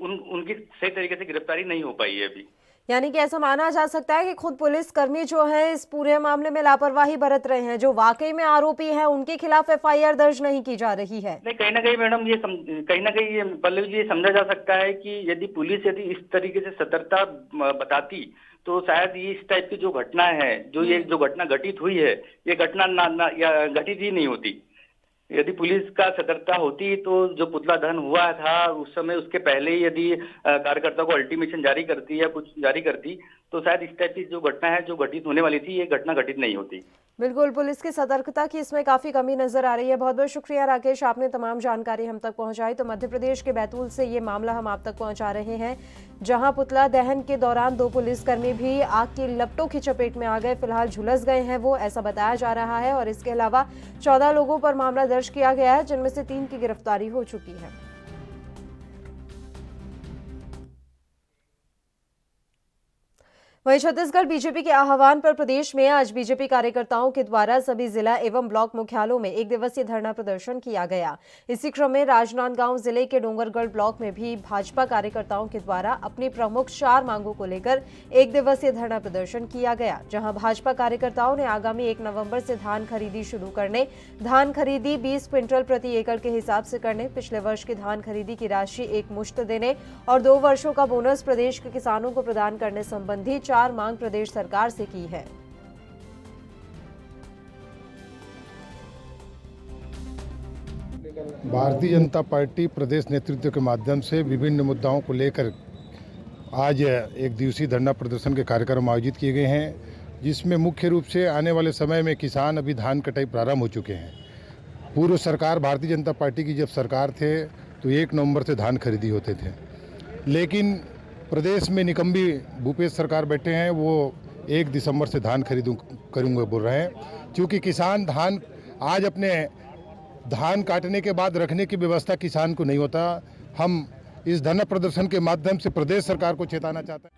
उनकी सही तरीके से गिरफ्तारी नहीं हो पाई है अभी। यानी कि ऐसा माना जा सकता है कि खुद पुलिसकर्मी जो है इस पूरे मामले में लापरवाही बरत रहे हैं, जो वाकई में आरोपी हैं उनके खिलाफ FIR दर्ज नहीं की जा रही है। नहीं, कहीं ना कहीं मैडम ये कहीं ना कहीं ये पल्लवी जी समझा जा सकता है कि यदि पुलिस इस तरीके से सतर्कता बताती तो शायद ये इस टाइप की जो घटना है, जो घटना घटित हुई है, ये घटना घटित ही नहीं होती। यदि पुलिस का सतर्कता होती तो जो पुतला दहन हुआ था उस समय उसके पहले ही यदि कार्यकर्ता को अल्टीमेशन जारी करती या कुछ जारी करती तो शायद इस टाइप की जो घटना है जो घटित होने वाली थी, ये घटना घटित नहीं होती। बिल्कुल, पुलिस की सतर्कता की इसमें काफी कमी नजर आ रही है। बहुत बहुत शुक्रिया राकेश, आपने तमाम जानकारी हम तक पहुंचाई। तो मध्य प्रदेश के बैतूल से ये मामला हम आप तक पहुंचा रहे हैं, जहां पुतला दहन के दौरान 2 पुलिसकर्मी भी आग की लपटों की चपेट में आ गए, फिलहाल झुलस गए हैं वो, ऐसा बताया जा रहा है। और इसके अलावा 14 लोगों पर मामला दर्ज किया गया है, जिनमें से 3 की गिरफ्तारी हो चुकी है। वहीं छत्तीसगढ़ बीजेपी के आह्वान पर प्रदेश में आज बीजेपी कार्यकर्ताओं के द्वारा सभी जिला एवं ब्लॉक मुख्यालयों में 1 दिवसीय धरना प्रदर्शन किया गया। इसी क्रम में राजनांदगांव जिले के डोंगरगढ़ ब्लॉक में भी भाजपा कार्यकर्ताओं के द्वारा अपनी प्रमुख 4 मांगों को लेकर 1 दिवसीय धरना प्रदर्शन किया गया, जहां भाजपा कार्यकर्ताओं ने आगामी 1 नवंबर से धान खरीदी शुरू करने, धान खरीदी 20 क्विंटल प्रति एकड़ के हिसाब से करने, पिछले वर्ष की धान खरीदी की राशि एकमुश्त देने और 2 वर्षों का बोनस प्रदेश के किसानों को प्रदान करने संबंधी 4 मांग प्रदेश सरकार से की है। भारतीय जनता पार्टी प्रदेश नेतृत्व के माध्यम से विभिन्न मुद्दाओं को लेकर आज 1 दिवसीय धरना प्रदर्शन के कार्यक्रम आयोजित किए गए हैं, जिसमें मुख्य रूप से आने वाले समय में किसान अभी धान कटाई प्रारंभ हो चुके हैं। पूर्व सरकार भारतीय जनता पार्टी की जब सरकार थे तो 1 नवंबर से धान खरीदी होते थे, लेकिन प्रदेश में निकम्बी भूपेश सरकार बैठे हैं, वो 1 दिसंबर से धान करूँगा बोल रहे हैं। क्योंकि किसान धान आज अपने धान काटने के बाद रखने की व्यवस्था किसान को नहीं होता। हम इस धरना प्रदर्शन के माध्यम से प्रदेश सरकार को चेताना चाहते हैं।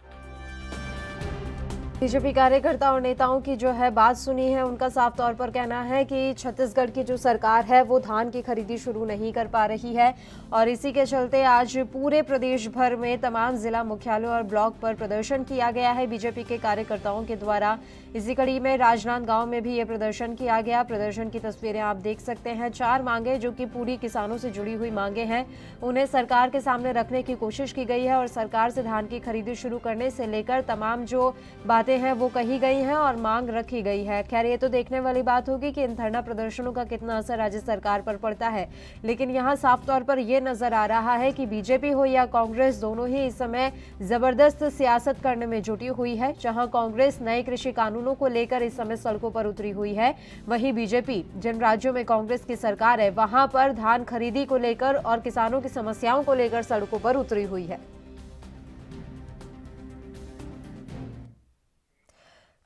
बीजेपी कार्यकर्ता और नेताओं की जो है बात सुनी है, उनका साफ तौर पर कहना है कि छत्तीसगढ़ की जो सरकार है वो धान की खरीदी शुरू नहीं कर पा रही है और इसी के चलते आज पूरे प्रदेश भर में तमाम जिला मुख्यालयों और ब्लॉक पर प्रदर्शन किया गया है बीजेपी के कार्यकर्ताओं के द्वारा। इसी कड़ी में राजनांदगांव में भी ये प्रदर्शन किया गया। प्रदर्शन की तस्वीरें आप देख सकते हैं। 4 मांगे जो कि पूरी किसानों से जुड़ी हुई मांगे हैं, उन्हें सरकार के सामने रखने की कोशिश की गई है और सरकार से धान की खरीदी शुरू करने से लेकर तमाम जो बातें हैं वो कही गई हैं और मांग रखी गई है। खैर, ये तो देखने वाली बात होगी कि इन धरना प्रदर्शनों का कितना असर राज्य सरकार पर पड़ता है, लेकिन यहाँ साफ तौर पर यह नजर आ रहा है कि बीजेपी हो या कांग्रेस, दोनों ही इस समय जबरदस्त सियासत करने में जुटी हुई है। जहां कांग्रेस नए कृषि कानूनों को लेकर इस समय सड़कों पर उतरी हुई है, वहीं बीजेपी जिन राज्यों में कांग्रेस की सरकार है वहां पर धान खरीदी को लेकर और किसानों की समस्याओं को लेकर सड़कों पर उतरी हुई है।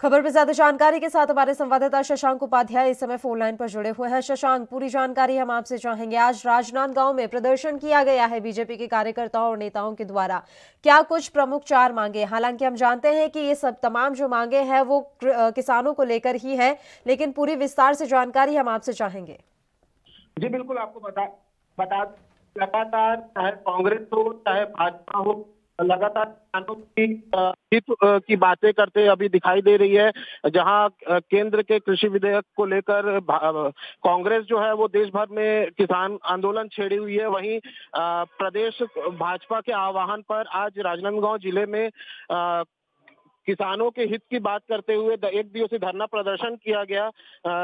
खबर पर ज्यादा जानकारी के साथ हमारे संवाददाता शशांक उपाध्याय इस समय फोन लाइन पर जुड़े हुए हैं। शशांक, पूरी जानकारी हम आपसे चाहेंगे। आज राजनांदगांव में प्रदर्शन किया गया है बीजेपी के कार्यकर्ताओं और नेताओं के द्वारा, क्या कुछ प्रमुख 4 मांगे? हालांकि हम जानते हैं कि ये सब तमाम जो मांगे हैं वो किसानों को लेकर ही है, लेकिन पूरी विस्तार से जानकारी हम आपसे चाहेंगे। जी बिल्कुल, आपको बता लगातार चाहे कांग्रेस हो चाहे भाजपा हो, लगातार किसानों की हित की बातें करते अभी दिखाई दे रही है। जहां केंद्र के कृषि विधेयक को लेकर कांग्रेस जो है वो देश भर में किसान आंदोलन छेड़ी हुई है, वहीं प्रदेश भाजपा के आह्वान पर आज राजनांदगांव जिले में किसानों के हित की बात करते हुए 1 दिवसीय धरना प्रदर्शन किया गया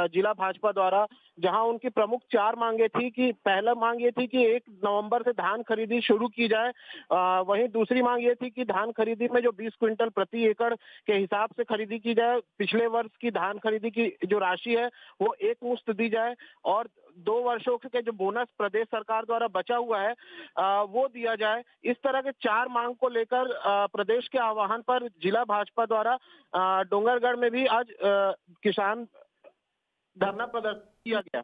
जिला भाजपा द्वारा, जहां उनकी प्रमुख 4 मांगे थी कि पहला मांग ये थी कि 1 नवंबर से धान खरीदी शुरू की जाए। वहीं दूसरी मांग ये थी कि धान खरीदी में जो 20 क्विंटल प्रति एकड़ के हिसाब से खरीदी की जाए, पिछले वर्ष की धान खरीदी की जो राशि है वो एक मुश्त दी जाए और 2 वर्षों के जो बोनस प्रदेश सरकार द्वारा बचा हुआ है वो दिया जाए। इस तरह के 4 मांग को लेकर प्रदेश के आह्वान पर जिला भाजपा द्वारा डोंगरगढ़ में भी आज किसान धरना प्रदर्शन किया गया।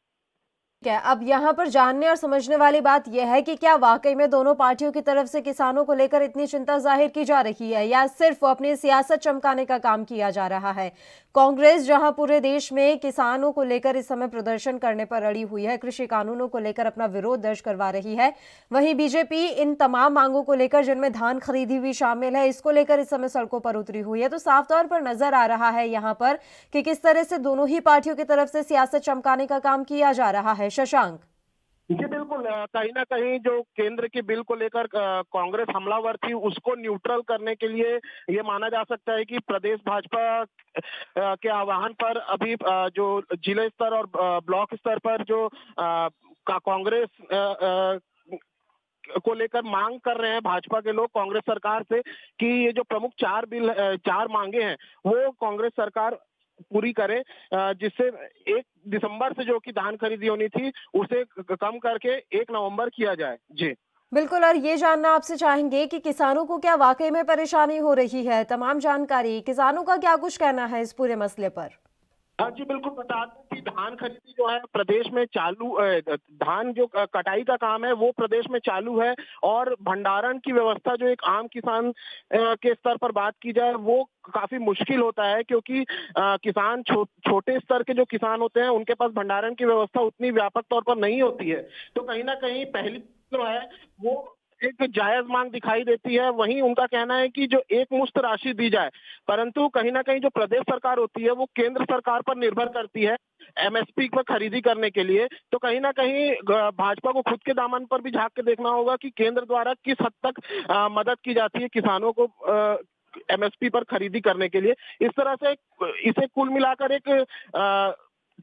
अब यहाँ पर जानने और समझने वाली बात यह है कि क्या वाकई में दोनों पार्टियों की तरफ से किसानों को लेकर इतनी चिंता जाहिर की जा रही है या सिर्फ अपनी सियासत चमकाने का काम किया जा रहा है? कांग्रेस जहां पूरे देश में किसानों को लेकर इस समय प्रदर्शन करने पर अड़ी हुई है, कृषि कानूनों को लेकर अपना विरोध दर्ज करवा रही है, वहीं बीजेपी इन तमाम मांगों को लेकर जिनमें धान खरीदी भी शामिल है, इसको लेकर इस समय सड़कों पर उतरी हुई है। तो साफ तौर पर नजर आ रहा है यहाँ पर कि किस तरह से दोनों ही पार्टियों की तरफ से सियासत चमकाने का काम किया जा रहा है। शशांक जी बिल्कुल, कहीं ना कहीं जो केंद्र के बिल को लेकर कांग्रेस हमलावर थी उसको न्यूट्रल करने के लिए ये माना जा सकता है कि प्रदेश भाजपा के आह्वान पर अभी जो जिला स्तर और ब्लॉक स्तर पर जो कांग्रेस को लेकर मांग कर रहे हैं भाजपा के लोग कांग्रेस सरकार से कि ये जो प्रमुख 4 मांगे हैं वो कांग्रेस सरकार पूरी करे, जिससे 1 दिसंबर से जो कि धान खरीदी होनी थी उसे कम करके 1 नवंबर किया जाए। जी बिल्कुल, और ये जानना आपसे चाहेंगे कि किसानों को क्या वाकई में परेशानी हो रही है? तमाम जानकारी, किसानों का क्या कुछ कहना है इस पूरे मसले पर? हाँ जी बिल्कुल, बता दूं कि धान खरीदी जो है प्रदेश में चालू, धान जो कटाई का काम है वो प्रदेश में चालू है और भंडारण की व्यवस्था जो एक आम किसान के स्तर पर बात की जाए वो काफी मुश्किल होता है, क्योंकि किसान छोटे स्तर के जो किसान होते हैं उनके पास भंडारण की व्यवस्था उतनी व्यापक तौर पर नहीं होती है। तो कहीं ना कहीं पहली जो है वो एक जायज मांग दिखाई देती है। वहीं उनका कहना है कि जो एक मुश्त राशि दी जाए, परंतु कहीं ना कहीं जो प्रदेश सरकार होती है वो केंद्र सरकार पर निर्भर करती है एमएसपी पर खरीदी करने के लिए। तो कहीं ना कहीं भाजपा को खुद के दामन पर भी झांक के देखना होगा कि केंद्र द्वारा किस हद तक मदद की जाती है किसानों को एमएसपी पर खरीदी करने के लिए। इस तरह से इसे कुल मिलाकर एक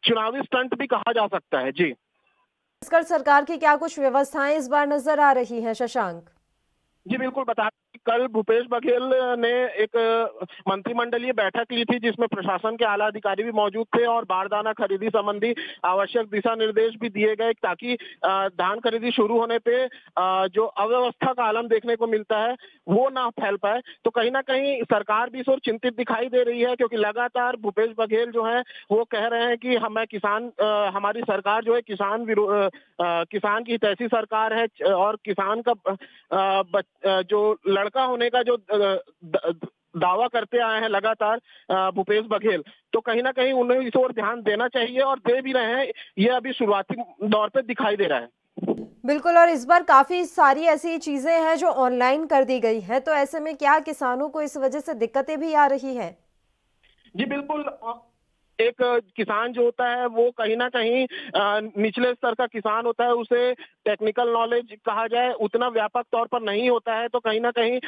चुनावी स्टंट भी कहा जा सकता है। जी छत्तीसगढ़ सरकार की क्या कुछ व्यवस्थाएं इस बार नजर आ रही हैं शशांक? जी बिल्कुल, बता कल भूपेश बघेल ने एक मंत्रिमंडलीय बैठक ली थी जिसमें प्रशासन के आला अधिकारी भी मौजूद थे और बारदाना खरीदी संबंधी आवश्यक दिशा निर्देश भी दिए गए ताकि धान खरीदी शुरू होने पे जो अव्यवस्था का आलम देखने को मिलता है वो ना फैल पाए। तो कहीं ना कहीं सरकार भी इस ओर चिंतित दिखाई दे रही है, क्योंकि लगातार भूपेश बघेल जो है वो कह रहे हैं कि हमारी सरकार जो है किसान की हितैषी सरकार है और किसान का जो लड़का होने का जो दावा करते आए हैं लगातार भूपेश बघेल, तो कहीं ना कहीं उन्हें इस ओर ध्यान देना चाहिए और दे भी रहे हैं। ये अभी शुरुआती दौर पे दिखाई दे रहा है। बिल्कुल, और इस बार काफी सारी ऐसी चीजें हैं जो ऑनलाइन कर दी गई है, तो ऐसे में क्या किसानों को इस वजह से दिक्कतें भी आ रही हैं? जी बिल्कुल, एक किसान जो होता है वो कहीं ना कहीं निचले स्तर का किसान होता है, उसे टेक्निकल नॉलेज कहा जाए उतना व्यापक तौर पर नहीं होता है, तो कहीं ना कहीं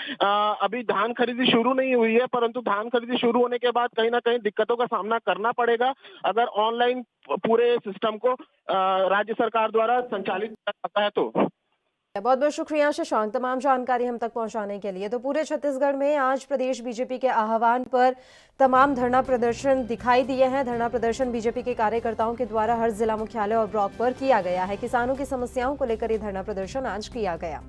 अभी धान खरीदी शुरू नहीं हुई है, परंतु धान खरीदी शुरू होने के बाद कहीं ना कहीं दिक्कतों का सामना करना पड़ेगा अगर ऑनलाइन पूरे सिस्टम को राज्य सरकार द्वारा संचालित किया जाता है तो। बहुत बहुत शुक्रिया शशांक तमाम जानकारी हम तक पहुंचाने के लिए। तो पूरे छत्तीसगढ़ में आज प्रदेश बीजेपी के आह्वान पर तमाम धरना प्रदर्शन दिखाई दिए हैं। धरना प्रदर्शन बीजेपी के कार्यकर्ताओं के द्वारा हर जिला मुख्यालय और ब्लॉक पर किया गया है। किसानों की समस्याओं को लेकर ये धरना प्रदर्शन आज किया गया।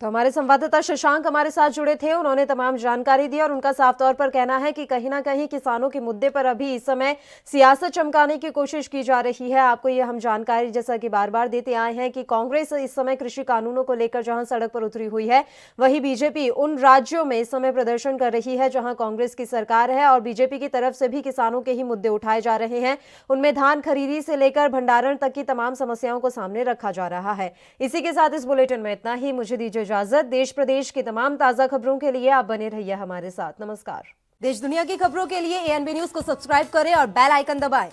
तो हमारे संवाददाता शशांक हमारे साथ जुड़े थे, उन्होंने तमाम जानकारी दी और उनका साफ तौर पर कहना है कि कहीं ना कहीं किसानों के मुद्दे पर अभी इस समय सियासत चमकाने की कोशिश की जा रही है। आपको ये हम जानकारी जैसा कि बार बार देते आए हैं कि कांग्रेस इस समय कृषि कानूनों को लेकर जहां सड़क पर उतरी हुई है, वहीं बीजेपी उन राज्यों में इस समय प्रदर्शन कर रही है जहां कांग्रेस की सरकार है और बीजेपी की तरफ से भी किसानों के ही मुद्दे उठाए जा रहे हैं। उनमें धान खरीदी से लेकर भंडारण तक की तमाम समस्याओं को सामने रखा जा रहा है। इसी के साथ इस बुलेटिन में इतना ही। मुझे दीजिए इजाजत। देश प्रदेश की तमाम ताजा खबरों के लिए आप बने रहिए हमारे साथ। नमस्कार। देश दुनिया की खबरों के लिए ANB न्यूज को सब्सक्राइब करें और बेल आइकन दबाएं।